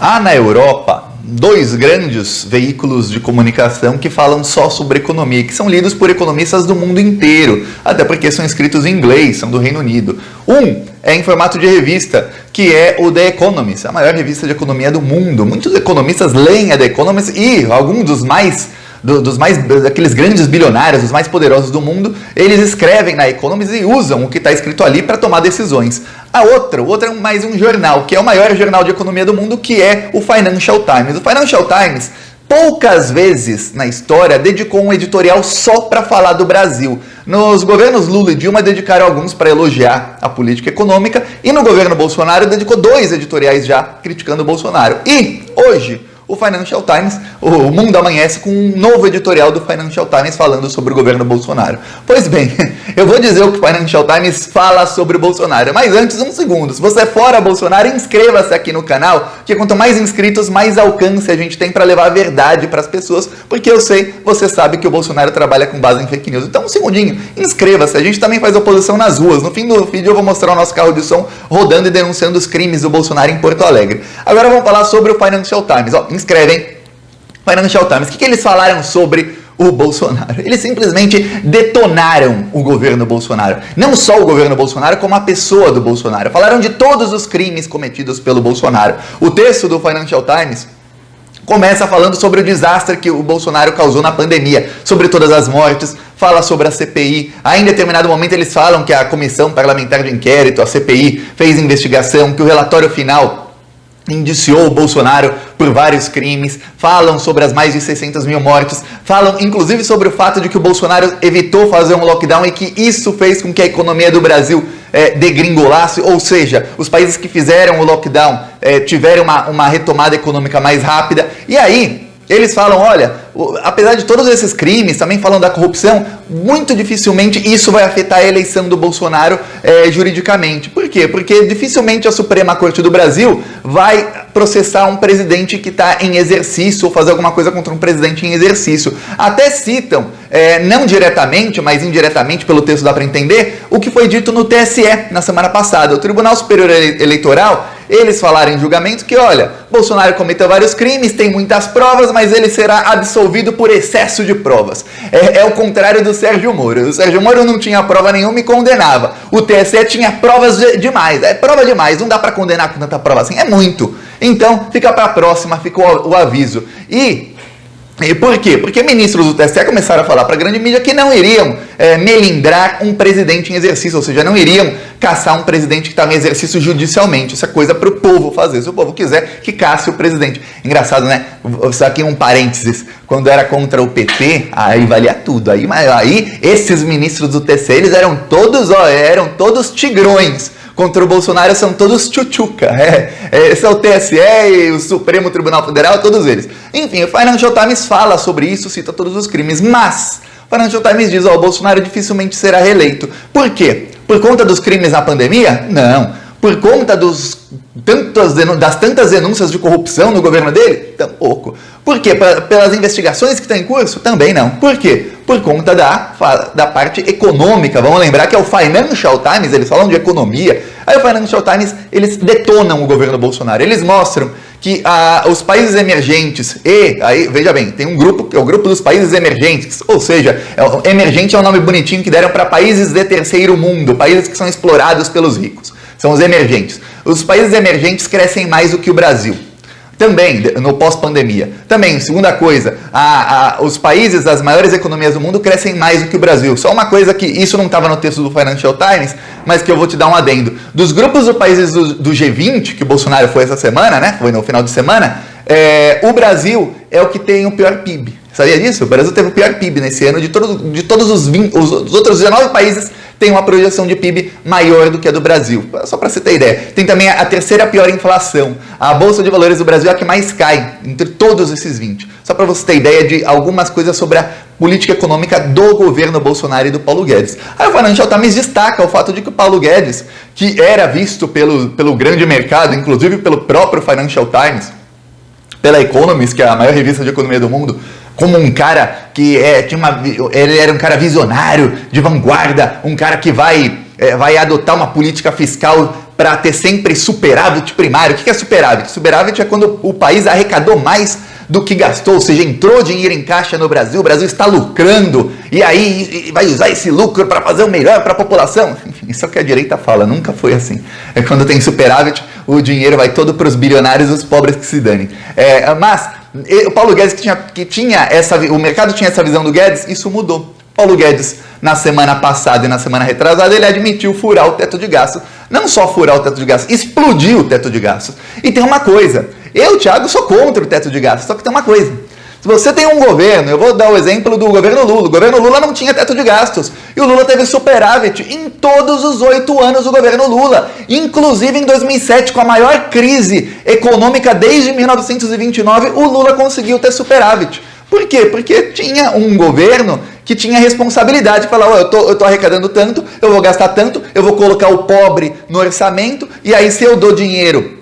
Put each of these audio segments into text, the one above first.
Há na Europa dois grandes veículos de comunicação que falam só sobre economia, que são lidos por economistas do mundo inteiro, até porque são escritos em inglês, são do Reino Unido. Um é em formato de revista, que é o The Economist, a maior revista de economia do mundo. Muitos economistas leem a The Economist e alguns daqueles grandes bilionários, os mais poderosos do mundo, eles escrevem na Economist e usam o que está escrito ali para tomar decisões. O outro é mais um jornal, que é o maior jornal de economia do mundo, que é o Financial Times. O Financial Times, poucas vezes na história, dedicou um editorial só para falar do Brasil. Nos governos Lula e Dilma dedicaram alguns para elogiar a política econômica, e no governo Bolsonaro dedicou 2 editoriais já criticando o Bolsonaro. E hoje o Financial Times, o mundo amanhece com um novo editorial do Financial Times falando sobre o governo Bolsonaro. Pois bem, eu vou dizer o que o Financial Times fala sobre o Bolsonaro, mas antes, um segundo. Se você é fora Bolsonaro, inscreva-se aqui no canal, que quanto mais inscritos, mais alcance a gente tem para levar a verdade para as pessoas, porque eu sei, você sabe que o Bolsonaro trabalha com base em fake news. Então, um segundinho, inscreva-se, a gente também faz oposição nas ruas. No fim do vídeo eu vou mostrar o nosso carro de som rodando e denunciando os crimes do Bolsonaro em Porto Alegre. Agora vamos falar sobre o Financial Times. Inscrevem Financial Times. O que eles falaram sobre o Bolsonaro? Eles simplesmente detonaram o governo Bolsonaro. Não só o governo Bolsonaro, como a pessoa do Bolsonaro. Falaram de todos os crimes cometidos pelo Bolsonaro. O texto do Financial Times começa falando sobre o desastre que o Bolsonaro causou na pandemia, sobre todas as mortes, fala sobre a CPI. Aí, em determinado momento, eles falam que a Comissão Parlamentar de Inquérito, a CPI, fez investigação, que o relatório final indiciou o Bolsonaro por vários crimes, falam sobre as mais de 600 mil mortes, falam inclusive sobre o fato de que o Bolsonaro evitou fazer um lockdown e que isso fez com que a economia do Brasil degringolasse, ou seja, os países que fizeram o lockdown tiveram uma retomada econômica mais rápida. E aí eles falam, olha, apesar de todos esses crimes, também falam da corrupção, muito dificilmente isso vai afetar a eleição do Bolsonaro juridicamente. Por quê? Porque dificilmente a Suprema Corte do Brasil vai processar um presidente que está em exercício ou fazer alguma coisa contra um presidente em exercício. Até citam, não diretamente, mas indiretamente, pelo texto dá para entender, o que foi dito no TSE na semana passada. O Tribunal Superior Eleitoral, eles falaram em julgamento que, olha, Bolsonaro cometeu vários crimes, tem muitas provas, mas ele será absolvido por excesso de provas. É o contrário do Sérgio Moro. O Sérgio Moro não tinha prova nenhuma e condenava. O TSE tinha provas demais. É prova demais, não dá para condenar com tanta prova assim. É muito. Então, fica para a próxima, fica o aviso. E por quê? Porque ministros do TSE começaram a falar para a grande mídia que não iriam melindrar um presidente em exercício, ou seja, não iriam caçar um presidente que estava em exercício judicialmente. Isso é coisa para o povo fazer. Se o povo quiser, que casse o presidente. Engraçado, né? Só aqui um parênteses. Quando era contra o PT, aí valia tudo. Aí esses ministros do TSE, eles eram todos tigrões. Contra o Bolsonaro são todos tchutchuca. Esse é o TSE e o Supremo Tribunal Federal, todos eles. Enfim, o Financial Times fala sobre isso, cita todos os crimes, mas o Financial Times diz, o Bolsonaro dificilmente será reeleito. Por quê? Por conta dos crimes na pandemia? Não. Por conta das tantas denúncias de corrupção no governo dele? Tampouco. Por quê? Pelas investigações que estão em curso? Também não. Por quê? Por conta da parte econômica. Vamos lembrar que é o Financial Times, eles falam de economia. Aí o Financial Times, eles detonam o governo Bolsonaro. Eles mostram que os países emergentes, aí, veja bem, tem um grupo, que é o grupo dos países emergentes, ou seja, emergente é um nome bonitinho que deram para países de terceiro mundo, países que são explorados pelos ricos. São os emergentes. Os países emergentes crescem mais do que o Brasil. Também, no pós-pandemia. Também, segunda coisa, os países, as maiores economias do mundo crescem mais do que o Brasil. Só uma coisa que, isso não estava no texto do Financial Times, mas que eu vou te dar um adendo. Dos grupos de países do G20, que o Bolsonaro foi essa semana, né? Foi no final de semana, o Brasil é o que tem o pior PIB. Sabia disso? O Brasil teve o pior PIB nesse ano, de todos os outros 19 países tem uma projeção de PIB maior do que a do Brasil. Só para você ter ideia. Tem também a terceira pior inflação. A Bolsa de Valores do Brasil é a que mais cai entre todos esses 20. Só para você ter ideia de algumas coisas sobre a política econômica do governo Bolsonaro e do Paulo Guedes. Aí o Financial Times destaca o fato de que o Paulo Guedes, que era visto pelo grande mercado, inclusive pelo próprio Financial Times, pela Economist, que é a maior revista de economia do mundo, como um cara que ele era um cara visionário, de vanguarda, um cara que vai adotar uma política fiscal para ter sempre superávit primário. O que é superávit? Superávit é quando o país arrecadou mais do que gastou, ou seja, entrou dinheiro em caixa no Brasil, o Brasil está lucrando, e aí vai usar esse lucro para fazer o melhor para a população. Enfim, isso é o que a direita fala, nunca foi assim. É quando tem superávit, o dinheiro vai todo para os bilionários e os pobres que se danem. Mas o Paulo Guedes o mercado tinha essa visão do Guedes, isso mudou. Paulo Guedes, na semana passada e na semana retrasada, ele admitiu furar o teto de gastos. Não só furar o teto de gastos, explodiu o teto de gastos. E tem uma coisa, eu, Thiago, sou contra o teto de gastos, só que tem uma coisa. Se você tem um governo, eu vou dar o exemplo do governo Lula. O governo Lula não tinha teto de gastos. E o Lula teve superávit em todos os 8 anos do governo Lula. Inclusive em 2007, com a maior crise econômica desde 1929, o Lula conseguiu ter superávit. Por quê? Porque tinha um governo que tinha responsabilidade de falar, eu tô arrecadando tanto, eu vou gastar tanto, eu vou colocar o pobre no orçamento, e aí se eu dou dinheiro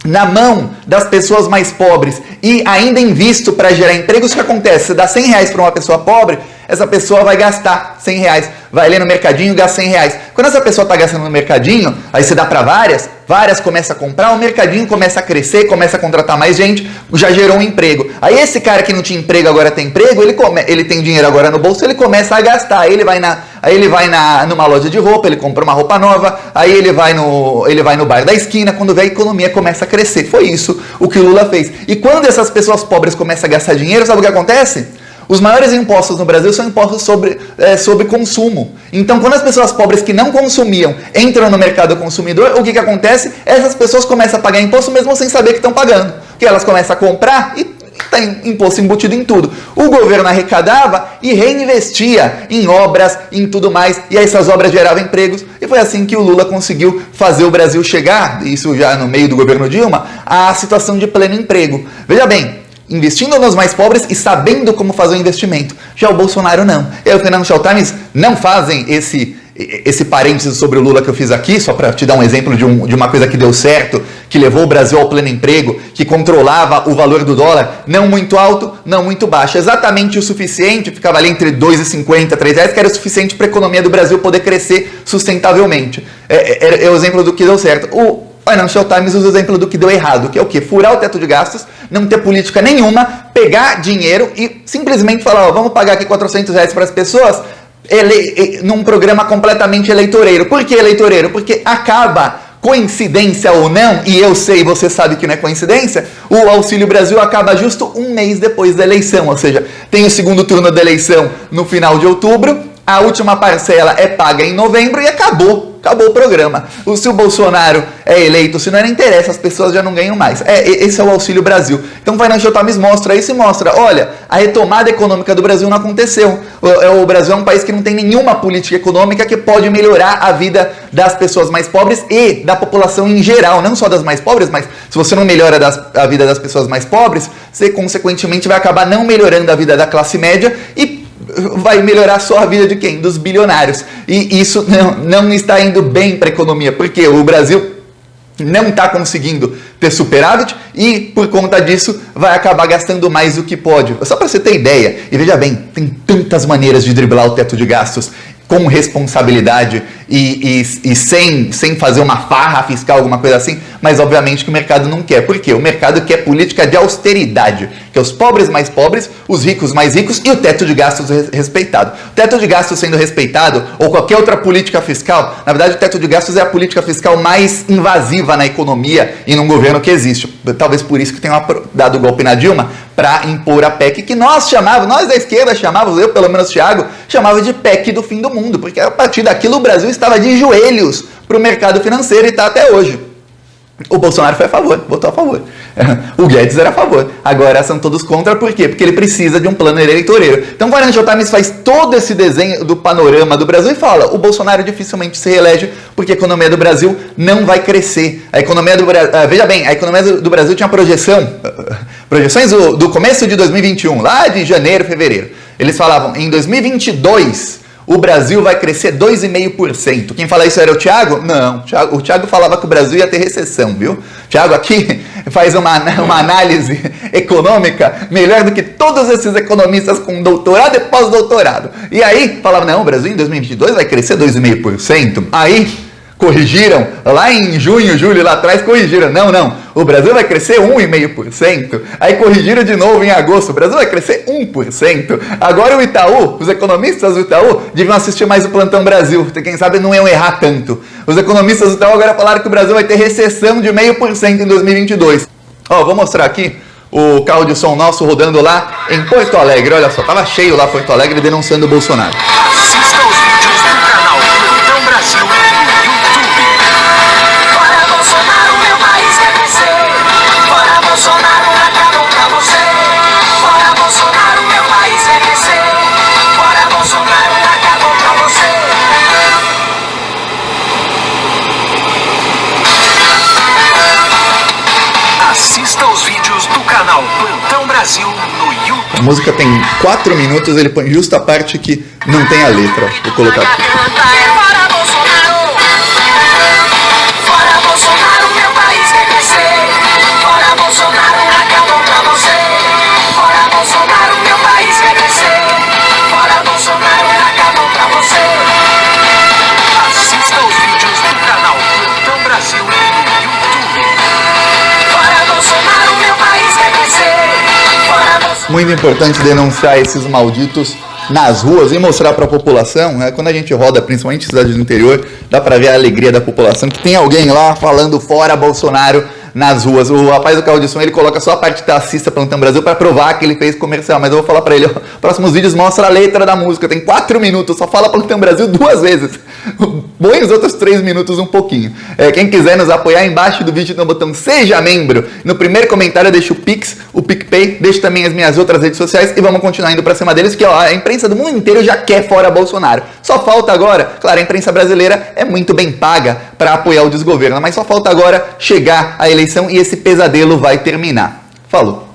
na mão das pessoas mais pobres e ainda invisto para gerar empregos, o que acontece? Você dá 100 reais para uma pessoa pobre, essa pessoa vai gastar 100 reais, vai ali no mercadinho e gasta 100 reais. Quando essa pessoa está gastando no mercadinho, aí você dá para várias começam a comprar, o mercadinho começa a crescer, começa a contratar mais gente, já gerou um emprego. Aí esse cara que não tinha emprego agora tem emprego, ele tem dinheiro agora no bolso, ele começa a gastar, aí ele vai numa loja de roupa, ele compra uma roupa nova, aí ele vai no bar da esquina, quando vê a economia começa a crescer. Foi isso o que o Lula fez. E quando essas pessoas pobres começam a gastar dinheiro, sabe o que acontece? Os maiores impostos no Brasil são impostos sobre consumo. Então, quando as pessoas pobres que não consumiam entram no mercado consumidor, o que acontece? Essas pessoas começam a pagar imposto mesmo sem saber que estão pagando. Porque elas começam a comprar e tem imposto embutido em tudo. O governo arrecadava e reinvestia em obras, em tudo mais, e aí essas obras geravam empregos, e foi assim que o Lula conseguiu fazer o Brasil chegar, isso já no meio do governo Dilma, à situação de pleno emprego. Veja bem, investindo nos mais pobres e sabendo como fazer o investimento. Já o Bolsonaro não. E o Financial Times não fazem esse parênteses sobre o Lula que eu fiz aqui, só para te dar um exemplo de uma coisa que deu certo, que levou o Brasil ao pleno emprego, que controlava o valor do dólar, não muito alto, não muito baixo. Exatamente o suficiente, ficava ali entre 2,50 e 3 reais, que era o suficiente para a economia do Brasil poder crescer sustentavelmente. É o exemplo do que deu certo. O Financial Times usa o exemplo do que deu errado, que é o quê? Furar o teto de gastos, não ter política nenhuma, pegar dinheiro e simplesmente falar, vamos pagar aqui 400 reais para as pessoas, num programa completamente eleitoreiro. Por que eleitoreiro? Porque acaba, coincidência ou não, e eu sei, você sabe que não é coincidência, o Auxílio Brasil acaba justo um mês depois da eleição, ou seja, tem o segundo turno da eleição no final de outubro, a última parcela é paga em novembro e acabou o programa. Se o Bolsonaro é eleito, se não interessa, as pessoas já não ganham mais. Esse é o Auxílio Brasil. Então o Financial Times mostra isso e mostra, olha, a retomada econômica do Brasil não aconteceu. O Brasil é um país que não tem nenhuma política econômica que pode melhorar a vida das pessoas mais pobres e da população em geral, não só das mais pobres, mas se você não melhora a vida das pessoas mais pobres, você consequentemente vai acabar não melhorando a vida da classe média e vai melhorar só a vida de quem? Dos bilionários. E isso não está indo bem para a economia, porque o Brasil não está conseguindo ter superávit e, por conta disso, vai acabar gastando mais do que pode. Só para você ter ideia, e veja bem, tem tantas maneiras de driblar o teto de gastos com responsabilidade e sem fazer uma farra fiscal, alguma coisa assim, mas obviamente que o mercado não quer. Por quê? O mercado quer política de austeridade, que é os pobres mais pobres, os ricos mais ricos e o teto de gastos respeitado. O teto de gastos sendo respeitado, ou qualquer outra política fiscal, na verdade o teto de gastos é a política fiscal mais invasiva na economia e num governo que existe. Talvez por isso que tenham dado o golpe na Dilma, para impor a PEC que nós da esquerda chamávamos, eu pelo menos Thiago, chamava de PEC do fim do mundo, porque a partir daquilo o Brasil estava de joelhos para o mercado financeiro e está até hoje. O Bolsonaro foi a favor, votou a favor. O Guedes era a favor. Agora são todos contra, por quê? Porque ele precisa de um plano eleitoreiro. Então o Financial Times faz todo esse desenho do panorama do Brasil e fala, o Bolsonaro dificilmente se reelege porque a economia do Brasil não vai crescer. A economia do Brasil, veja bem, a economia do Brasil tinha projeções do começo de 2021, lá de janeiro, fevereiro. Eles falavam, em 2022... o Brasil vai crescer 2,5%. Quem fala isso era o Thiago? Não, o Thiago falava que o Brasil ia ter recessão, viu? O Thiago aqui faz uma análise econômica melhor do que todos esses economistas com doutorado e pós-doutorado. E aí falava, não, o Brasil em 2022 vai crescer 2,5%. Aí, Corrigiram, lá em junho, julho, lá atrás, corrigiram. Não, o Brasil vai crescer 1,5%. Aí corrigiram de novo em agosto, o Brasil vai crescer 1%. Agora o Itaú, os economistas do Itaú, deviam assistir mais o Plantão Brasil, quem sabe não iam errar tanto. Os economistas do Itaú agora falaram que o Brasil vai ter recessão de 0,5% em 2022. Ó, vou mostrar aqui o carro de som nosso rodando lá em Porto Alegre. Olha só, tava cheio lá Porto Alegre denunciando o Bolsonaro. Assista os vídeos do canal Plantão Brasil no YouTube. Fora Bolsonaro, meu país vai crescer. Fora Bolsonaro, acabou pra você. Fora Bolsonaro, meu país vai crescer. Fora Bolsonaro, acabou pra você. Assista os vídeos do canal Plantão Brasil no YouTube. A música tem 4 minutos, ele põe justo a parte que não tem a letra. Vou colocar aqui. Fora Bolsonaro. Fora Bolsonaro, meu país vai crescer. Fora Bolsonaro, acabou pra você. Fora Bolsonaro, meu país vai crescer. Fora Bolsonaro, acabou pra você. Assista os vídeos do canal Plantão Brasil no YouTube. Fora Bolsonaro, meu país vai crescer. Fora Bolsonaro. Muito importante denunciar esses malditos nas ruas e mostrar para a população, né? Quando a gente roda, principalmente em cidades do interior, dá para ver a alegria da população, que tem alguém lá falando fora Bolsonaro nas ruas. O rapaz do carro de som, ele coloca só a parte da Assista Plantão Brasil para provar que ele fez comercial, mas eu vou falar para ele, ó, próximos vídeos mostra a letra da música, tem 4 minutos, só fala Plantão Brasil 2 vezes. Põe os outros 3 minutos um pouquinho. Quem quiser nos apoiar, embaixo do vídeo tem o botão Seja Membro. No primeiro comentário eu deixo o Pix, o PicPay, deixo também as minhas outras redes sociais e vamos continuar indo pra cima deles, que ó, a imprensa do mundo inteiro já quer fora Bolsonaro. Só falta agora, claro, a imprensa brasileira é muito bem paga para apoiar o desgoverno, mas só falta agora chegar a eleição e esse pesadelo vai terminar. Falou!